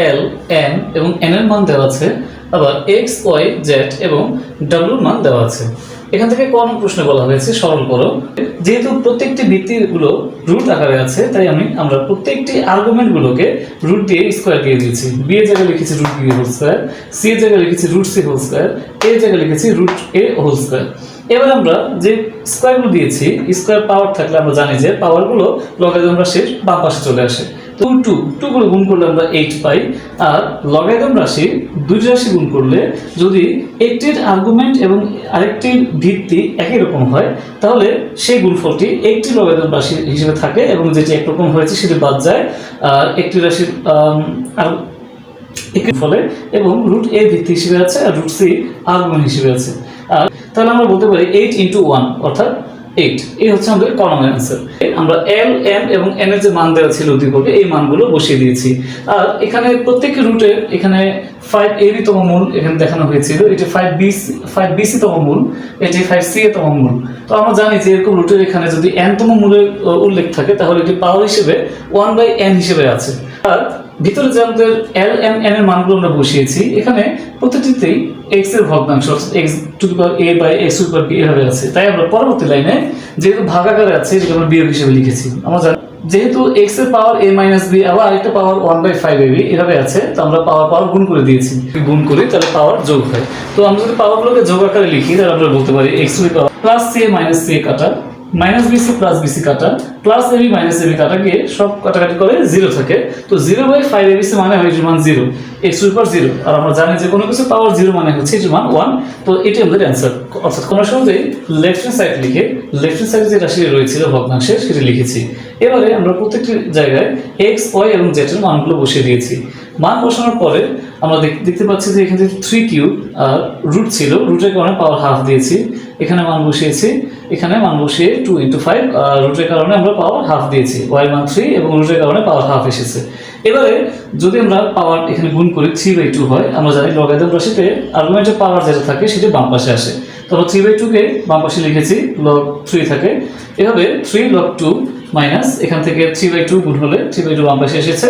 এল, N এবং N এর মান দেওয়া আছে, আবার এক্স, ওয়াই, জেড এবং ডাব্লিউর মান দেওয়া আছে। এখান থেকে কোন প্রশ্ন বলা হয়েছে সরল করো। যেহেতু প্রত্যেকটি ভিত্তিগুলো রুট আকারে আছে, তাই আমরা প্রত্যেকটি আর্গুমেন্টগুলোকে রুট দিয়ে স্কোয়ার দিয়ে দিয়েছি। বি এর জায়গায় লিখেছি root B whole square, C এর জায়গায় লিখেছি root C whole square, A এর জায়গায় লিখেছি রুট এ হোল স্কোয়ার। এবার আমরা যে স্কোয়ারগুলো দিয়েছি, স্কোয়ার পাওয়ার থাকলে আমরা জানি যে পাওয়ারগুলো লগারিদম রাশির বাম পাশে চলে আসে। তো টু করে গুণ করলে আমরা 8 পাই। আর লগারিদম রাশি দুইটি রাশি গুণ করলে যদি একটির আর্গুমেন্ট এবং আরেকটির ভিত্তি একই রকম হয়, তাহলে সেই গুণফলটি একটি লগারিদম রাশি হিসেবে থাকে এবং যেটি একরকম হয়েছে সেটি বাদ যায়। আর একটি রাশির ফলে এবং রুট এ ভিত্তি হিসেবে আছে আর রুট সি আর্গুমেন্ট হিসেবে আছে। আর তাহলে আমরা বলতে পারি 8 × 1 অর্থাৎ 8। এই হচ্ছে আমাদের কমন অ্যান্সার। আমরা এল, এম এবং এন এর যে মান দেওয়া ছিল উদ্দীপকে, এই মানগুলো বসিয়ে দিয়েছি। আর এখানে প্রত্যেকটি রুটের এখানে 5ab তম মূল এখানে দেখানো হয়েছিল, এটি 5bc তম মূল, এটি 5ca তম মূল। তো আমরা জানি যে এরকম রুটের এখানে যদি n তম মূলের উল্লেখ থাকে, তাহলে এটি পাওয়ার হিসেবে 1/n হিসেবে আছে। আর ভিতরে যে আমাদের এল, এম, এন এর মানগুলো আমরা বসিয়েছি, এখানে প্রতিটিতেই x এর ভগ্নাংশ x to the power a by x to the power b এভাবে আছে। তাই আমরা পরবর্তী লাইনে যেহেতু ভাগাকারে আছে, এটাকে আমরা বিয়োগ হিসেবে লিখেছি। আমরা জানি যেহেতু x এর পাওয়ার a মাইনাস b আবার আরেকটা পাওয়ার 1/5ab এভাবে আছে, তো আমরা পাওয়ার গুণ করে দিয়েছি। গুণ করি তাহলে পাওয়ার যোগ হয়। তো আমরা যদি পাওয়ারগুলোকে যোগ আকারে লিখি, তাহলে আমরা বলতে পারি x to the power plus c minus c কাটা মাইনাস বিসি প্লাস বিসি কাটা প্লাস এবি মাইনাস এবি কাটা গিয়ে সব কাটাকাটি করে 0 থাকে। তো 0/5abc মানে হয় এর মান 0, x টু দি পাওয়ার 0। আর আমরা জানি যে কোনো কিছু পাওয়ার 0 মানে হচ্ছে এর মান 1। তো এটি আমাদের অ্যান্সার। অর্থাৎ আমরা সহজেই লেফট হ্যান্ড সাইড লিখে লেফট হ্যান্ড সাইডে যে রাশি রয়েছিল ভগ্নাংশে সেটি লিখেছি। এবারে আমরা প্রত্যেকটি জায়গায় x, y এবং z এর মানগুলো বসিয়ে দিয়েছি। মান বসানোর পরে আমরা দেখতে পাচ্ছি যে এখানে 3 কিউব আর রুট ছিল, রুটের কারণে পাওয়ার হাফ দিয়েছি। এখানে মান বসিয়েছি, এখানে মান বসিয়ে 2 × 5 আর রুটের কারণে আমরা পাওয়ার হাফ দিয়েছি। y মান 3 এবং রুটের কারণে পাওয়ার হাফ এসেছে। এবারে যদি আমরা পাওয়ার এখানে গুণ করি 3/2 হয়। আমরা জানি লগারিদম রাশিতে আর্গুমেন্টের পাওয়ার যেটা থাকে সেটি বাম পাশে আসে। তো আমরা 3/2 কে বাম পাশে লিখেছি, log 3 থাকে। এভাবে 3 log 2 মাইনাস এখান থেকে 3/2 গুণ হলে 3/2 বাম পাশে এসেছে,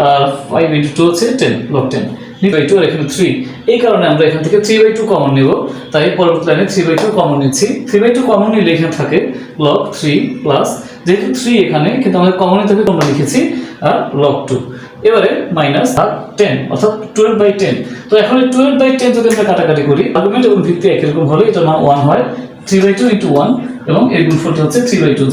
আর 5 × 2 হচ্ছে 10 log 10 3/2 আর এখানে 3। এই কারণে আমরা এখান থেকে 3/2 কমন নেব, তাই পরবর্তী লাইনে 3/2 কমন নিচ্ছি। 3/2 কমন নিলে এখানে থাকে log 3 প্লাস যেহেতু 3 এখানে কিন্তু আমাদের কমন নিতে হবে, আমরা লিখেছি আর log 2। এবারে মাইনাস 10 অর্থাৎ 12/10। তো এখন এই 12/10 যদি আমরা কাটাকাটি করি, আর্গুমেন্ট এবং ভিত্তি একই রকম হলে এটার মান 1 হয়। 3/2 × 1 এবং এর গুণফলটি হচ্ছে 3/2।